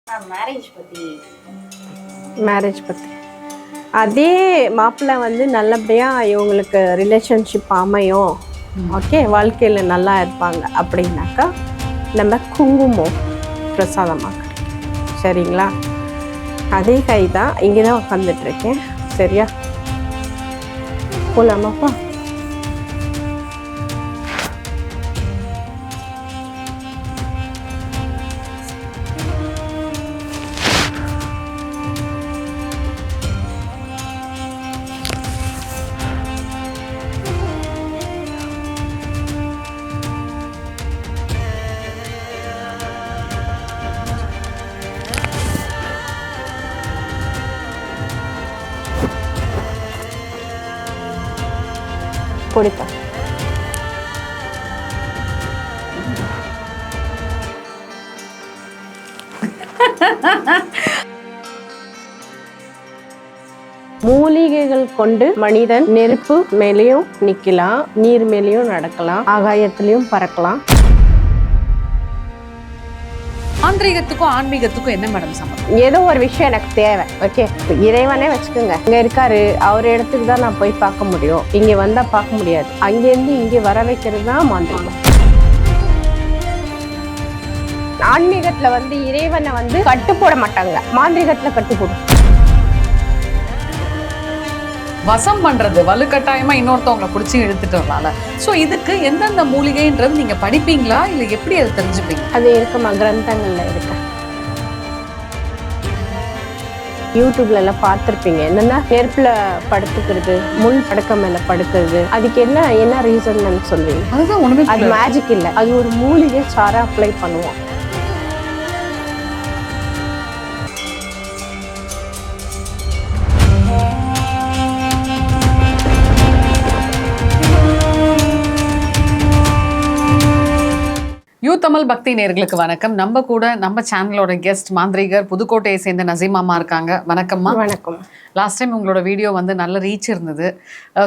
Marriage பற்றி அதே மாப்பிள்ளை வந்து நல்லபடியாக இவங்களுக்கு ரிலேஷன்ஷிப் அமையும், ஓகே, வாழ்க்கையில் நல்லா இருப்பாங்க அப்படின்னாக்கா நம்ம குங்குமம் பிரசாதமாக சரிங்களா. அதே கை தான் இங்கே தான் உட்காந்துட்ருக்கேன். சரியா, போகலாமாப்பா? பொடிப்பா. மூலிகைகள் கொண்டு மனிதன் நெருப்பு மேலேயும் நிக்கலாம், நீர் மேலேயும் நடக்கலாம், ஆகாயத்திலையும் பறக்கலாம். மாந்திரீகத்துக்கும் ஆன்மீகத்துக்கும் என்ன மேடம் சம்பந்தம்? ஏதோ ஒரு விஷயம் எனக்கு தேவை, ஓகே. இறைவனே வச்சுக்கோங்க, இங்க இருக்காரு, அவர் இடத்துக்கு தான் நான் போய் பார்க்க முடியும், இங்க வந்தா பார்க்க முடியாது. அங்கேருந்து இங்கே வர வைக்கிறது தான் மாந்திரிகம். ஆன்மீகத்துல வந்து இறைவனை வந்து கட்டு போட மாட்டாங்க, மாந்திரிகத்துல கட்டு போடும். வசம் பண்றது, வலுக்கட்டாயமா இன்னொருத்தவங்களை பிடிச்சி இழுத்துட்டு வரலாம்ல. ஸோ இதுக்கு எந்தெந்த மூலிகைன்றது நீங்க படிப்பீங்களா இல்லை எப்படி அதை தெரிஞ்சுப்பீங்க? அது இருக்குமா, கிரந்தங்கள்ல இருக்கு. யூடியூப்ல எல்லாம் பார்த்துருப்பீங்க, என்னன்னா நெருப்புல படுத்துக்கிறது, முள் படுக்க மேல படுக்கிறது. அதுக்கு என்ன ரீசன் சொல்லுவீங்க? அதுதான் ஒண்ணுமே, அது மேஜிக் இல்லை, அது ஒரு மூலிகை சாரா அப்ளை பண்ணுவோம். யூ தமிழ் பக்தி நேயர்களுக்கு வணக்கம். நம்ம கூட நம்ம சேனலோட கெஸ்ட் மாந்திரிகர் புதுக்கோட்டையை சேர்ந்த நசீமாமா இருக்காங்க. வணக்கம்மா. வணக்கம். லாஸ்ட் டைம் உங்களோட வீடியோ வந்து நல்ல ரீச் இருந்தது.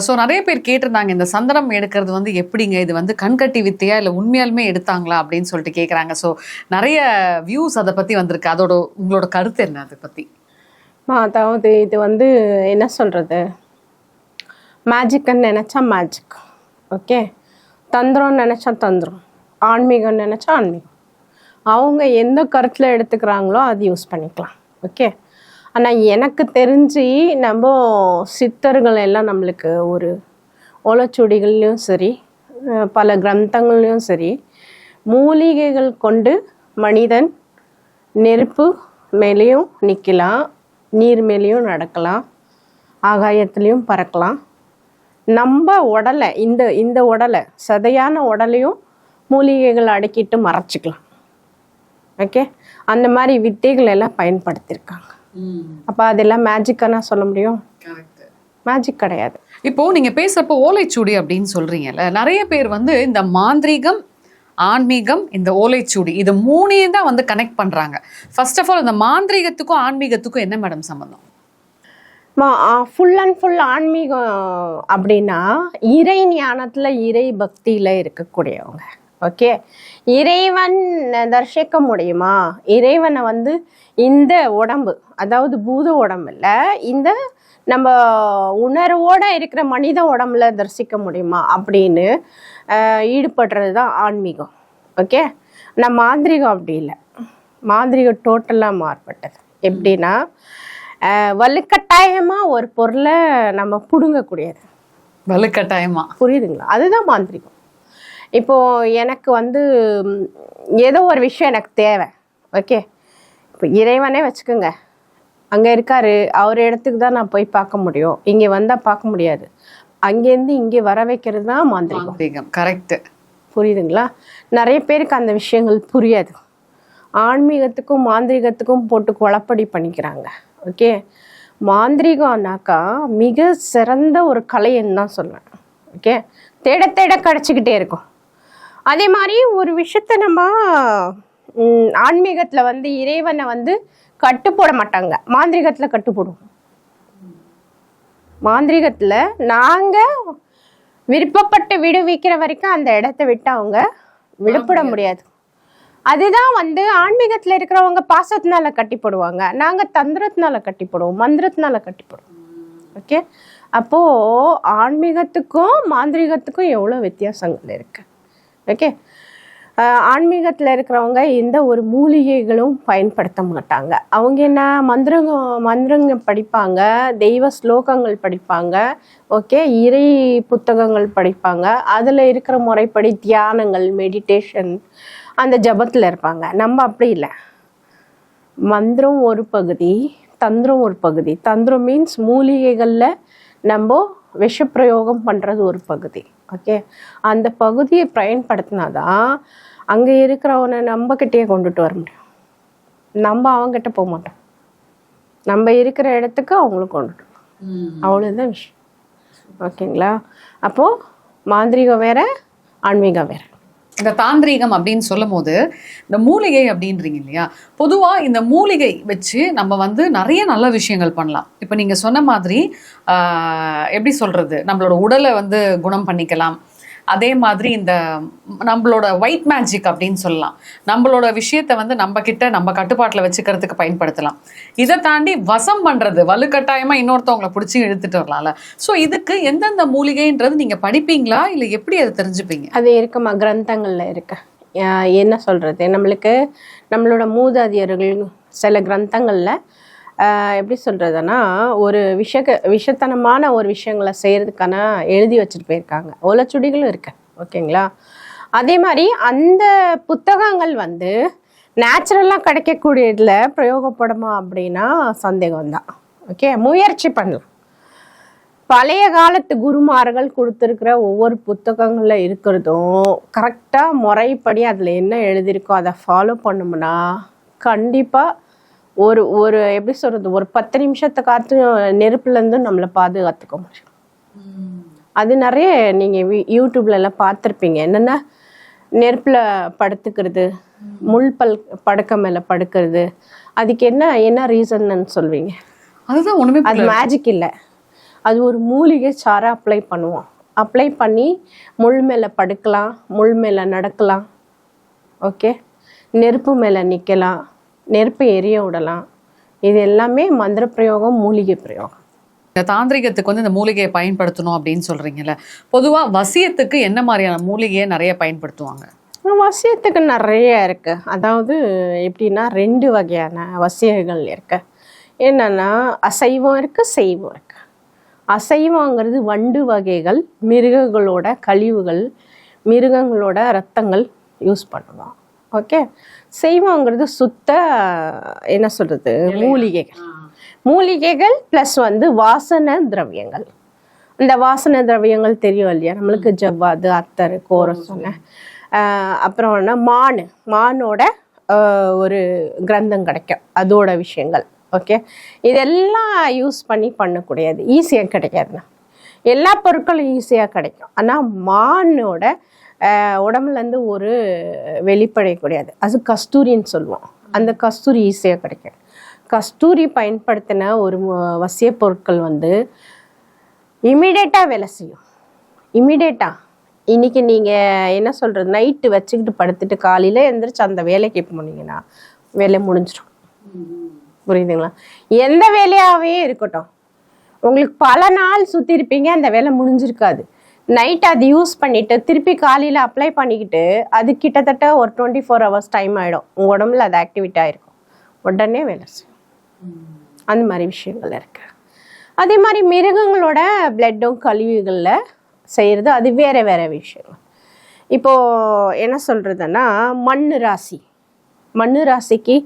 ஸோ நிறைய பேர் கேட்டிருந்தாங்க, இந்த சந்தனம் எடுக்கிறது வந்து எப்படிங்க, இது வந்து கண்கட்டி வித்தையா இல்லை உண்மையாலுமே எடுத்தாங்களா அப்படின்னு சொல்லிட்டு கேட்குறாங்க. ஸோ நிறைய வியூஸ் அதை பற்றி வந்திருக்கு. அதோட உங்களோட கருத்து என்ன அதை பற்றி? அதாவது இது வந்து என்ன சொல்கிறது, மேஜிக்குன்னு நினச்சா மேஜிக், ஓகே. தந்திரம்னு நினச்சா தந்திரம், ஆன்மீகம் நினச்சா ஆன்மீகம். அவங்க எந்த கருத்தில் எடுத்துக்கிறாங்களோ அது யூஸ் பண்ணிக்கலாம், ஓகே. ஆனால் எனக்கு தெரிஞ்சு நம்ம சித்தர்கள் எல்லாம் நம்மளுக்கு ஒரு ஓலைச்சுவடிகள்லையும் சரி, பல கிரந்தங்கள்லையும் சரி, மூலிகைகள் கொண்டு மனிதன் நெருப்பு மேலேயும் நிற்கலாம், நீர் மேலேயும் நடக்கலாம், ஆகாயத்துலேயும் பறக்கலாம். நம்ம உடலை, இந்த உடலை, சதையான உடலையும் மூலிகைகள் அடக்கிட்டு மறைச்சிக்கலாம், ஓகே. அந்த மாதிரி வித்தைகள் எல்லாம் பயன்படுத்தியிருக்காங்க. அப்போ அதெல்லாம் மேஜிக்கானா சொல்ல முடியும்? மேஜிக் கிடையாது. இப்போ நீங்க பேசுறப்போ ஓலைச்சுவடி அப்படின்னு சொல்றீங்கல்ல, நிறைய பேர் வந்து இந்த மாந்திரீகம், ஆன்மீகம், இந்த ஓலைச்சுவடி, இது மூணையும் தான் வந்து கனெக்ட் பண்றாங்க. ஃபர்ஸ்ட் ஆஃப் ஆல் இந்த மாந்திரீகத்துக்கும் ஆன்மீகத்துக்கும் என்ன மேடம் சம்பந்தம்? ஃபுல் அண்ட் ஃபுல் ஆன்மீகம் அப்படின்னா இறை ஞானத்தில், இறை பக்தியில் இருக்கக்கூடியவங்க, ஓகே. இறைவன் தரிசிக்க முடியுமா? இறைவனை வந்து இந்த உடம்பு, அதாவது பூத உடம்புல, இந்த நம்ம உணர்வோடு இருக்கிற மனித உடம்புல தரிசிக்க முடியுமா அப்படின்னு ஈடுபடுறது தான் ஆன்மீகம், ஓகே. நான் மாந்திரிகம் அப்படி இல்லை. மாந்திரிகம் டோட்டலாக மாறுபட்டது. எப்படின்னா வலுக்கட்டாயமாக ஒரு பொருளை நம்ம பிடுங்கக்கூடியது. வலுக்கட்டாயமா, புரியுதுங்களா? அதுதான் மாந்திரிகம். இப்போது எனக்கு வந்து ஏதோ ஒரு விஷயம் எனக்கு தேவை, ஓகே. இப்போ இறைவனே வச்சுக்கோங்க, அங்கே இருக்காரு, அவர் இடத்துக்கு தான் நான் போய் பார்க்க முடியும், இங்கே வந்தால் பார்க்க முடியாது. அங்கேருந்து இங்கே வர வைக்கிறது தான் மாந்திரிகம். கரெக்டு. புரியுதுங்களா? நிறைய பேருக்கு அந்த விஷயங்கள் புரியாது. ஆன்மீகத்துக்கும் மாந்திரிகத்துக்கும் போட்டு குழப்படி பண்ணிக்கிறாங்க, ஓகே. மாந்திரிகம்னாக்கா மிக சிறந்த ஒரு கலைன்னு தான் சொல்லுவேன், ஓகே. தேட தேட கிடச்சிக்கிட்டே இருக்கும். அதே மாதிரி ஒரு விஷயத்த நம்ம ஆன்மீகத்தில் வந்து இறைவனை வந்து கட்டு போட மாட்டாங்க, மாந்திரிகத்தில் கட்டு போடுவோம். மாந்திரிகத்தில் நாங்கள் விருப்பப்பட்டு விடுவிக்கிற வரைக்கும் அந்த இடத்த விட்டு அவங்க விடுபட முடியாது. அதுதான் வந்து ஆன்மீகத்துல இருக்கிறவங்க பாசத்தினால கட்டி போடுவாங்க, நாங்க தந்திரத்தினால கட்டி போடுவோம், மந்திரத்தினால கட்டி போடுவோம். ஓகே, அப்போ ஆன்மீகத்துக்கும் மாந்திரிகத்துக்கும் எவ்வளவு வித்தியாசங்கள் இருக்கு. ஓகே, ஆன்மீகத்துல இருக்கிறவங்க எந்த ஒரு மூலிகைகளும் பயன்படுத்த மாட்டாங்க. அவங்க என்ன மந்திரங்க படிப்பாங்க, தெய்வ ஸ்லோகங்கள் படிப்பாங்க, ஓகே, இறை புத்தகங்கள் படிப்பாங்க, அதுல இருக்கிற முறைப்படி தியானங்கள், மெடிடேஷன், அந்த ஜபத்துல இருப்பாங்க. நம்ம அப்படி இல்லை. மந்திரம் ஒரு பகுதி, தந்திரம் ஒரு பகுதி. தந்திரம் மீன்ஸ் மூலிகைகள்ல நம்ம விஷப்பிரயோகம் பண்றது ஒரு பகுதி. ஓகே, அந்த பகுதியை பயன்படுத்தினாதான் அங்க இருக்கிறவனை நம்ம கிட்டே கொண்டுட்டு வர முடியும். நம்ம அவங்ககிட்ட போக மாட்டோம், நம்ம இருக்கிற இடத்துக்கு அவங்களும் கொண்டுட்டு வரோம். அவ்வளவுதான் விஷயம். ஓகேங்களா? அப்போ மாந்திரிகம் வேற, ஆன்மீகம் வேற. இந்த தாந்திரீகம் அப்படின்னு சொல்லும் போது இந்த மூலிகை அப்படின்றீங்க இல்லையா, பொதுவா இந்த மூலிகை வச்சு நம்ம வந்து நிறைய நல்ல விஷயங்கள் பண்ணலாம். இப்ப நீங்க சொன்ன மாதிரி எப்படி சொல்றது, நம்மளோட உடலை வந்து குணம் பண்ணிக்கலாம். அதே மாதிரி இந்த நம்மளோட ஒயிட் மேஜிக் அப்படின்னு சொல்லலாம், நம்மளோட விஷயத்த வந்து நம்ம கிட்ட நம்ம கட்டுப்பாட்டில் வச்சுக்கிறதுக்கு பயன்படுத்தலாம். இதை தாண்டி வசம் பண்றது, வலுக்கட்டாயமா இன்னொருத்தவங்களை பிடிச்சி இழுத்துட்டு வரலாம்ல. ஸோ இதுக்கு எந்தெந்த மூலிகைன்றது நீங்க படிப்பீங்களா, இல்லை எப்படி அதை தெரிஞ்சுப்பீங்க? அது இருக்குமா, கிரந்தங்கள்ல இருக்கு. என்ன சொல்றது, நம்மளுக்கு நம்மளோட மூதாதையர்கள் சில கிரந்தங்கள்ல எப்படி சொல்றதுன்னா ஒரு விஷத்தனமான ஒரு விஷயங்களை செய்யறதுக்கான எழுதி வச்சுட்டு போயிருக்காங்க. ஓலைச்சுடிகளும் இருக்கு. ஓகேங்களா? அதே மாதிரி அந்த புத்தகங்கள் வந்து நேச்சுரலா கிடைக்கக்கூடியதுல பிரயோகப்படுமா அப்படின்னா சந்தேகம்தான். ஓகே, முயற்சி பண்ணலாம். பழைய காலத்து குருமார்கள் கொடுத்துருக்கிற ஒவ்வொரு புத்தகங்கள்ல இருக்கிறதும் கரெக்டா முறைப்படி அதுல என்ன எழுதியிருக்கோ அதை ஃபாலோ பண்ணோம்னா கண்டிப்பா ஒரு ஒரு எப்படி சொல்றது, ஒரு 10 நிமிஷத்தை காத்து நெருப்புல இருந்து நம்மளை பாதுகாத்துக்க முடியும். அது நிறைய நீங்க யூடியூப்ல எல்லாம் பார்த்துருப்பீங்க. என்னன்னா நெருப்புல படுத்துக்கிறது, படுக்க மேல படுக்கிறது, அதுக்கு என்ன ரீசன் சொல்வீங்க? அதுதான் ஒண்ணுமே, அது மேஜிக் இல்லை, அது ஒரு மூலிகை சாரை அப்ளை பண்ணுவோம். அப்ளை பண்ணி முள் மேல படுக்கலாம், முள் மேல நடக்கலாம். ஓகே, நெருப்பு மேல நிக்கலாம், நெருப்பு எரிய விடலாம். இது எல்லாமே மந்திர பிரயோகம், மூலிகை பிரயோகம். இந்த தாந்திரிகத்துக்கு வந்து இந்த மூலிகையை பயன்படுத்தணும் அப்படின்னு சொல்றீங்கல்ல, பொதுவா வசியத்துக்கு என்ன மாதிரியான மூலிகையை நிறைய பயன்படுத்துவாங்க? வசியத்துக்கு நிறைய இருக்கு. அதாவது எப்படின்னா 2 வகையான வசியங்கள் இருக்கு. என்னன்னா அசைவம் இருக்கு, செய்வம் இருக்கு. அசைவங்கிறது வண்டு வகைகள், மிருகங்களோட கழிவுகள், மிருகங்களோட ரத்தங்கள் யூஸ் பண்ணுவோம். ஓகே, செய்வங்கிறது சுத்த என்ன சொல்றது, மூலிகைகள் பிளஸ் வந்து வாசனை திரவியங்கள். இந்த வாசனை திரவியங்கள் தெரியும் இல்லையா நம்மளுக்கு, ஜவ்வாது, அத்தர், கோரசனை, அப்புறம் என்ன மானோட ஒரு கிரந்தம் கிடைக்கும், அதோட விஷயங்கள். ஓகே, இதெல்லாம் யூஸ் பண்ணி பண்ணக்கூடியது, ஈஸியாக கிடைக்காதுண்ணா. எல்லா பொருட்களும் ஈஸியாக கிடைக்கும், ஆனால் மானோட உடம்புலேருந்து ஒரு வெளிப்படையக்கூடியது, அது கஸ்தூரின்னு சொல்லுவோம். அந்த கஸ்தூரி ஈஸியாக கிடைக்கும். கஸ்தூரி பயன்படுத்தின ஒரு வசிய பொருட்கள் வந்து இமீடியட்டாக வேலை செய்யும். இமீடியட்டாக இன்னைக்கு நீங்கள் என்ன சொல்கிறது, நைட்டு வச்சுக்கிட்டு படுத்துட்டு காலையில் எழுந்திரிச்சு அந்த வேலைக்கு போனீங்கன்னா வேலை முடிஞ்சிடும். புரியுதுங்களா? எந்த வேலையாகவே இருக்கட்டும், உங்களுக்கு பல நாள் சுற்றி இருப்பீங்க, அந்த வேலை முடிஞ்சிருக்காது. நைட் அது யூஸ் பண்ணிட்டு திருப்பி காலையில் அப்ளை பண்ணிக்கிட்டு அது கிட்டத்தட்ட ஒரு 24 hours டைம் ஆகிடும். உங்கள் உடம்புல அது ஆக்டிவேட் ஆகிருக்கும், உடனே வேலை செய்யும். அந்த மாதிரி விஷயங்கள் இருக்கு. அதே மாதிரி மிருகங்களோட பிளட்டும் கழிவுகளில் செய்கிறது அது வேற வேற விஷயம். இப்போது என்ன சொல்கிறதுன்னா மண்ணு ராசிக்கு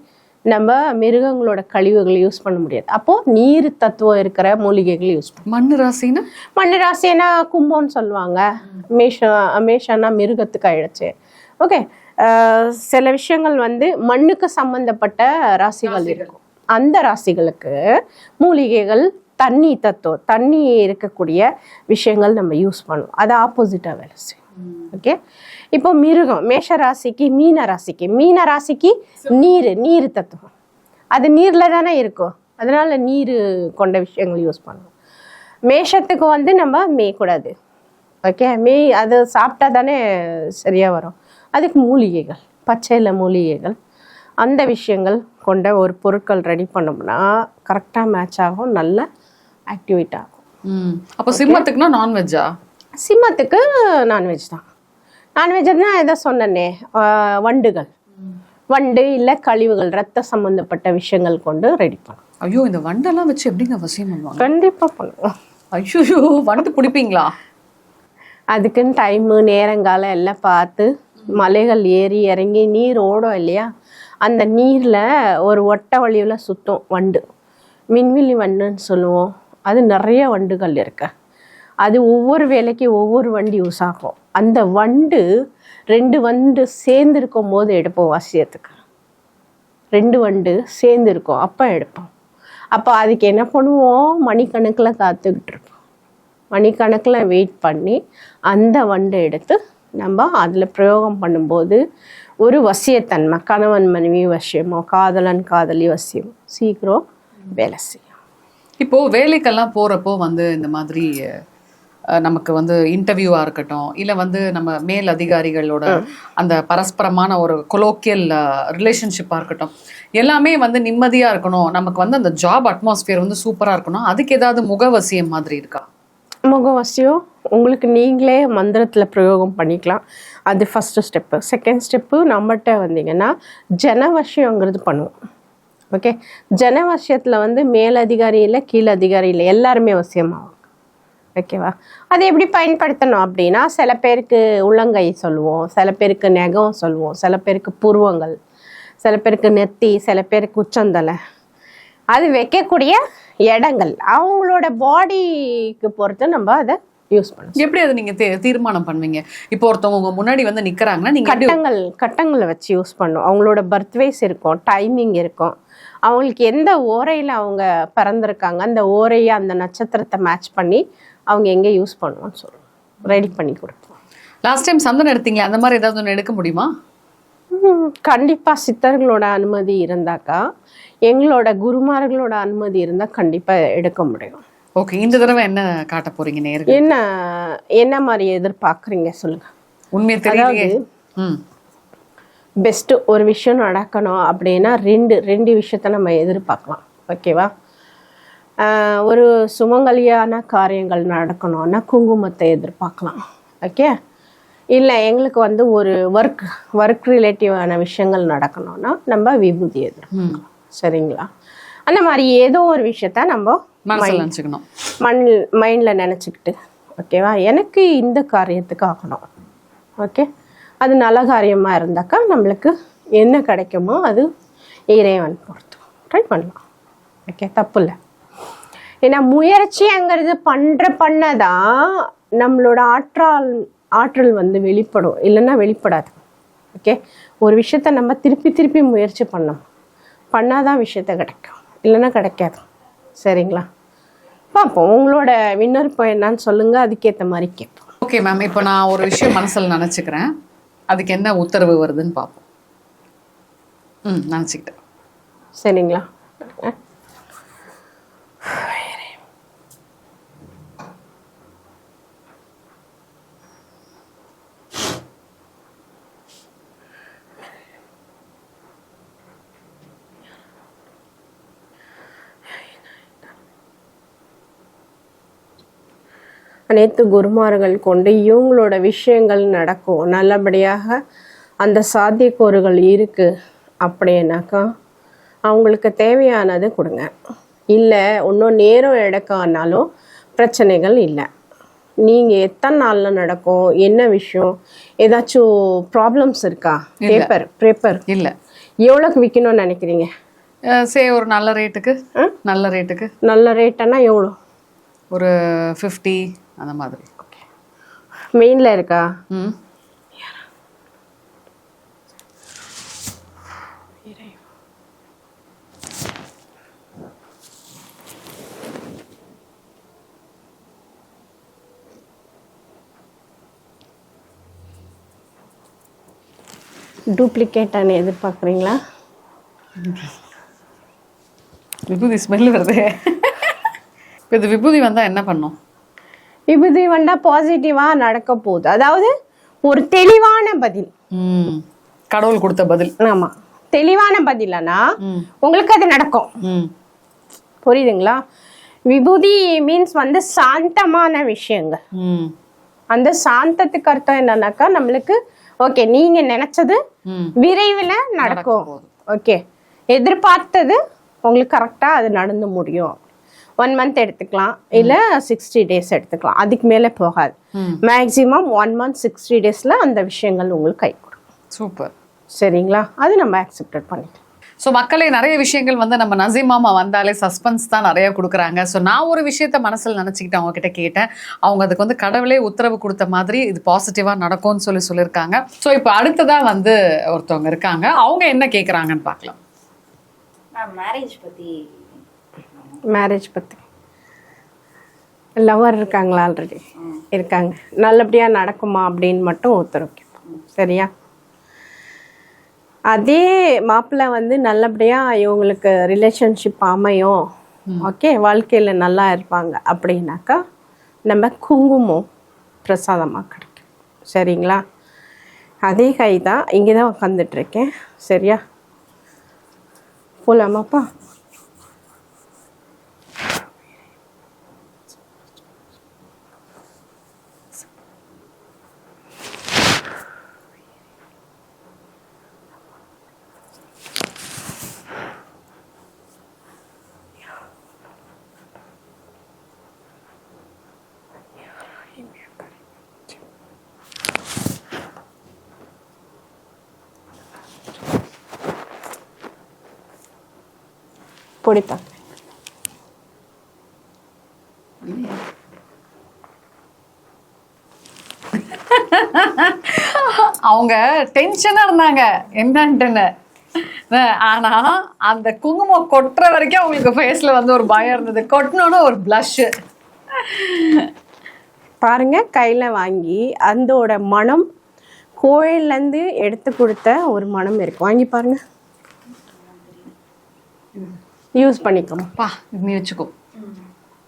நம்ம மிருகங்களோட கழிவுகள் யூஸ் பண்ண முடியாது. அப்போது நீர் தத்துவம் இருக்கிற மூலிகைகள் யூஸ் பண்ணுவோம். மண்ணு ராசினா கும்பம்னு சொல்லுவாங்க, மேஷானா மிருகத்துக்கு ஆயிடுச்சு. ஓகே, சில விஷயங்கள் வந்து மண்ணுக்கு சம்பந்தப்பட்ட ராசிகள் இருக்கும். அந்த ராசிகளுக்கு மூலிகைகள் தண்ணி தத்துவம், தண்ணி இருக்கக்கூடிய விஷயங்கள் நம்ம யூஸ் பண்ணுவோம். அது ஆப்போசிட்டாக வேலை செய்யும். ஓகே, இப்போ மிருகம் மேஷ ராசிக்கு மீன ராசிக்கு நீர் தத்துவம், அது நீர்ல தானே இருக்கும், அதனால நீர் கொண்ட விஷயங்கள் யூஸ் பண்ணுவோம். மேஷத்துக்கு வந்து நம்ம மேயக்கூடாது. ஓகே, அது சாப்பிட்டா தானே சரியா வரும், அதுக்கு மூலிகைகள் பச்சையில மூலிகைகள் அந்த விஷயங்கள் கொண்ட ஒரு பொருட்கள் ரெடி பண்ணோம்னா கரெக்டாக மேட்ச் ஆகும், நல்ல ஆக்டிவேட் ஆகும். அப்போ சிம்மத்துக்குன்னா நான்வெஜ்ஜா? சிம்மத்துக்கு நான்வெஜ் தான். நான்வெஜ்னா எதை சொன்னேனே, வண்டு இல்லை கழிவுகள், ரத்த சம்மந்தப்பட்ட விஷயங்கள் கொண்டு ரெடி பண்ணும். ஐயோ, இந்த வண்டெல்லாம் வச்சு எப்படிங்க வசியம் பண்ணுவாங்க? கண்டிப்பாக பண்ணுவோம். ஐயோ, வண்டு பிடிப்பீங்களா? அதுக்குன்னு டைமு நேரங்காலம் எல்லாம் பார்த்து மலைகள் ஏறி இறங்கி நீர் ஓடும் இல்லையா, அந்த நீரில் ஒரு ஒட்ட வழியில் சுற்றும் வண்டு, மின்வில்லி வண்டுன்னு சொல்லுவோம். அது நிறைய வண்டுகள் இருக்கு. அது ஒவ்வொரு வேலைக்கு ஒவ்வொரு வண்டு யூஸ் ஆகும். அந்த வண்டு 2 வண்டு சேர்ந்து இருக்கும் போது எடுப்போம் வசியத்துக்கு. 2 வண்டு சேர்ந்து இருக்கும் அப்போ எடுப்போம். அப்போ அதுக்கு என்ன பண்ணுவோம், மணிக்கணக்கில் காத்துக்கிட்டு இருப்போம். மணிக்கணக்கில் வெயிட் பண்ணி அந்த வண்டை எடுத்து நம்ம அதில் பிரயோகம் பண்ணும்போது ஒரு வசியத்தன்மை, கணவன் மனைவி வசியமோ காதலன் காதலி வசியமோ சீக்கிரம் வேலை செய்யும். இப்போது வேலைக்கெல்லாம் போகிறப்போ வந்து இந்த மாதிரி நமக்கு வந்து இன்டர்வியூவாக இருக்கட்டும், இல்லை வந்து நம்ம மேல் அதிகாரிகளோட அந்த பரஸ்பரமான ஒரு கொலோக்கியல் ரிலேஷன்ஷிப்பாக இருக்கட்டும், எல்லாமே வந்து நிம்மதியாக இருக்கணும், நமக்கு வந்து அந்த ஜாப் அட்மாஸ்பியர் வந்து சூப்பராக இருக்கணும், அதுக்கு ஏதாவது முகவசியம் மாதிரி இருக்கா? முகவசியம் உங்களுக்கு நீங்களே மந்திரத்தில் பிரயோகம் பண்ணிக்கலாம். அது ஃபஸ்ட்டு ஸ்டெப்பு. செகண்ட் ஸ்டெப்பு நம்மகிட்ட வந்தீங்கன்னா ஜனவசியங்கிறது பண்ணுவோம். ஓகே, ஜனவசியத்தில் வந்து மேலதிகாரி இல்லை கீழதிகாரி இல்லை, எல்லாருமே வசியமாகும். ஓகேவா? அதை எப்படி பயன்படுத்தணும் அப்படின்னா, சில பேருக்கு உள்ளங்கை சொல்லுவோம், சில பேருக்கு நெகம் சொல்லுவோம், சில பேருக்கு புருவங்கள், சில பேருக்கு நெத்தி, சில பேருக்கு உச்சந்தலை. அது வைக்கக்கூடிய இடங்கள் அவங்களோட பாடிக்கு பொறுத்து நம்ம அதை யூஸ் பண்ணுவோம். எப்படி அதை நீங்கள் தீர்மானம் பண்ணுவீங்க? இப்போ ஒருத்தவங்க உங்க முன்னாடி வந்து நிற்கிறாங்கன்னா நீங்கள் கட்டங்களை வச்சு யூஸ் பண்ணுவோம். அவங்களோட பர்த்வேஸ் இருக்கும், டைமிங் இருக்கும், அவங்களுக்கு எந்த ஓரையில் அவங்க பிறந்திருக்காங்க அந்த ஓரையை அந்த நட்சத்திரத்தை மேட்ச் பண்ணி அவங்க எங்கே யூஸ் பண்ணுவோம்னு சொல்லுவோம், ரெடி பண்ணி கொடுப்போம். லாஸ்ட் டைம் சந்தனம் எடுத்தீங்களா, அந்த மாதிரி ஏதாவது ஒன்று எடுக்க முடியுமா? கண்டிப்பாக சித்தர்களோட அனுமதி இருந்தாக்கா, எங்களோட குருமார்களோட அனுமதி இருந்தால் கண்டிப்பாக எடுக்க முடியும். ஓகே, இந்த தடவை என்ன காட்ட போறீங்க நேருக்கு? என்ன மாதிரி எதிர்பார்க்குறீங்க சொல்லுங்க. உண்மையை தெரியலையே. பெஸ்ட்டு ஒரு விஷயம் நடக்கணும் அப்படின்னா ரெண்டு விஷயத்த நம்ம எதிர்பார்க்கலாம். ஓகேவா? ஒரு சுமங்கலியான காரியங்கள் நடக்கணும்னா குங்குமத்தை எதிர்பார்க்கலாம். ஓகே, இல்லை எங்களுக்கு வந்து ஒரு ஒர்க் ரிலேட்டிவான விஷயங்கள் நடக்கணும்னா நம்ம விபூதி எதிர்பார்க்கலாம். சரிங்களா? அந்த மாதிரி ஏதோ ஒரு விஷயத்த நம்ம நினச்சிக்கணும், மைண்டில் நினச்சிக்கிட்டு, ஓகேவா, எனக்கு இந்த காரியத்துக்கு ஆகணும். ஓகே, அது நல்ல காரியமாக இருந்தாக்கா நம்மளுக்கு என்ன கிடைக்குமோ அது இறைவன் பொறுத்து ட்ரை பண்ணலாம். ஓகே, தப்பு இல்லை. ஏன்னா முயற்சிங்கிறது பண்ணதான் நம்மளோட ஆற்றல் வந்து வெளிப்படும், இல்லைன்னா வெளிப்படாது. ஓகே, ஒரு விஷயத்த நம்ம திருப்பி முயற்சி பண்ணாதான் விஷயத்த கிடைக்கும், இல்லைன்னா கிடைக்காது. சரிங்களா? பார்ப்போம், உங்களோட விண்ணப்பம் என்னன்னு சொல்லுங்க, அதுக்கேற்ற மாதிரி கேட்போம். ஓகே மேம், இப்போ நான் ஒரு விஷயம் மனசில் நினச்சிக்கிறேன், அதுக்கு என்ன உத்தரவு வருதுன்னு பார்ப்போம். நினச்சிக்கிட்டேன். சரிங்களா? அனைத்து குருமார்கள் கொண்டு இவங்களோட விஷயங்கள் நடக்கும் நல்லபடியாக. அந்த சாத்தியக்கூறுகள் இருக்குது அப்படின்னாக்கா அவங்களுக்கு தேவையானது கொடுங்க. இல்லை இன்னும் நேரம் எடுக்கானாலும் பிரச்சனைகள் இல்லை. நீங்கள் எத்தனை நாளில் நடக்கும், என்ன விஷயம், ஏதாச்சும் ப்ராப்ளம்ஸ் இருக்கா? பேப்பர் இல்லை. எவ்வளோக்கு விற்கணும்னு நினைக்கிறீங்க? ஒரு நல்ல ரேட்டுக்கு. நல்ல ரேட்டுன்னா எவ்வளோ? ஒரு 50 அந்த மாதிரி. ஓகே, மெயினில் இருக்கா? டூப்ளிகேட்டானு எதிர்பார்க்குறீங்களா? விபூதி ஸ்மெல் வருது. இப்போ இது விபூதி வந்தால் என்ன பண்ணும்? விபூதி வந்தால் பாசிட்டிவாக நடக்க போகுது. அதாவது ஒரு தெளிவான பதில், கடவுள் கொடுத்த பதில். ஆமா, தெளிவான பதிலனா உங்களுக்கு அது நடக்கும். புரியுதுங்களா? விபூதி மீன்ஸ் வந்து சாந்தமான விஷயங்கள். அந்த சாந்தத்துக்கு அர்த்தம் என்னன்னாக்கா நம்மளுக்கு ஓகே நீங்க நினைச்சது விரைவில் நடக்கும். ஓகே, எதிர்பார்த்தது உங்களுக்கு கரெக்டா அது நடந்து முடியும். 1 month எடுத்துக்கலாம், இல்ல 60 days எடுத்துக்கலாம், அதுக்கு மேல போகாது. மேக்சிமம் 1 month 60 daysல அந்த விஷயங்கள் உங்களுக்கு கை கொடுக்கும். சூப்பர். சரிங்களா? அது நம்ம அக்செப்ட் பண்ணிக்கலாம். ஸோ மக்களே, நிறைய விஷயங்கள் வந்து நம்ம நசீம் மாமா வந்தாலே சஸ்பென்ஸ் தான் நிறைய கொடுக்குறாங்க. ஸோ நான் ஒரு விஷயத்த மனசில் நினச்சிக்கிட்டு அவங்க கிட்ட கேட்டேன். அவங்க அதுக்கு வந்து கடவுளே உத்தரவு கொடுத்த மாதிரி இது பாசிட்டிவாக நடக்கும்னு சொல்லியிருக்காங்க. ஸோ இப்போ அடுத்ததாக வந்து ஒருத்தவங்க இருக்காங்க, அவங்க என்ன கேட்குறாங்கன்னு பார்க்கலாம். மேரேஜ் பற்றி லவர் இருக்காங்களா? ஆல்ரெடி இருக்காங்க. நல்லபடியாக நடக்குமா அப்படின்னு மட்டும் உத்தரவு கேட்போம். சரியா? அதே மாப்பிள்ளை வந்து நல்லபடியாக இவங்களுக்கு ரிலேஷன்ஷிப் அமையும், ஓகே, வாழ்க்கையில் நல்லா இருப்பாங்க அப்படின்னாக்கா நம்ம குங்குமம் பிரசாதமாக கிடைக்கும். சரிங்களா? அதே கை தான் இங்கே தான் உட்காந்துட்ருக்கேன். சரியா? போகலாமாப்பா? பிடித்தா அவங்க டென்ஷனா இருந்தாங்க என்னன்ட்டுன்னு. ஆனா அந்த குங்குமம் கொட்டுற வரைக்கும் அவங்களுக்கு ஃபேஸ்ல வந்து ஒரு பயம் இருந்தது. கொட்டினோன்னு ஒரு பிளஷ் பாருங்க, கையில வாங்கி அதோட மனம் கோயிலேருந்து எடுத்து கொடுத்த ஒரு மனம் இருக்கு. வாங்கி பாருங்க, யூஸ் பண்ணிக்கோமா, நீ வச்சுக்கோ,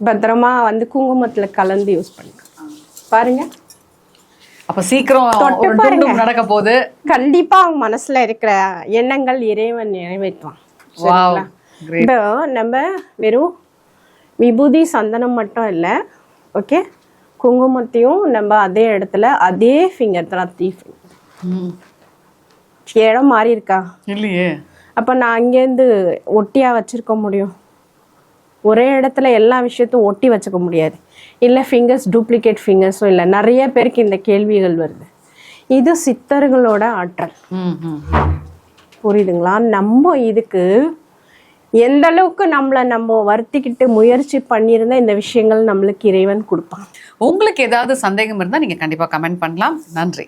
பத்திரமா வந்து குங்குமத்துல கலந்து யூஸ் பண்ணிக்கோ. பாருங்க, அப்ப சீக்கிரம் நடக்க போகுது. கண்டிப்பா அவங்க மனசுல இருக்கிற எண்ணங்கள் இறைவன் நிறைவேற்றுவான். இப்போ நம்ம வெறும் விபூதி சந்தனம் மட்டும் இல்லை, ஓகே, குங்குமத்தையும் நம்ம அதே இடத்துல அதே ஃபிங்கர் தான், 3 ஃபிங்கர். இடம் மாறி இருக்கா? இல்லையே. அப்போ நான் அங்கேருந்து ஒட்டியா வச்சிருக்க முடியும்? ஒரே இடத்துல எல்லா விஷயத்தையும் ஒட்டி வச்சுக்க முடியாது. இல்லை ஃபிங்கர்ஸ் டூப்ளிகேட் ஃபிங்கர்ஸும் இல்லை. நிறைய பேருக்கு இந்த கேள்விகள் வருது. இது சித்தர்களோட ஆற்றல். புரியுதுங்களா? நம்ம இதுக்கு எந்த அளவுக்கு நம்ம வருத்திக்கிட்டு முயற்சி பண்ணியிருந்தா இந்த விஷயங்கள் நம்மளுக்கு இறைவன் கொடுப்பான். உங்களுக்கு ஏதாவது சந்தேகம் இருந்தால் நீங்கள் கண்டிப்பாக கமெண்ட் பண்ணலாம். நன்றி.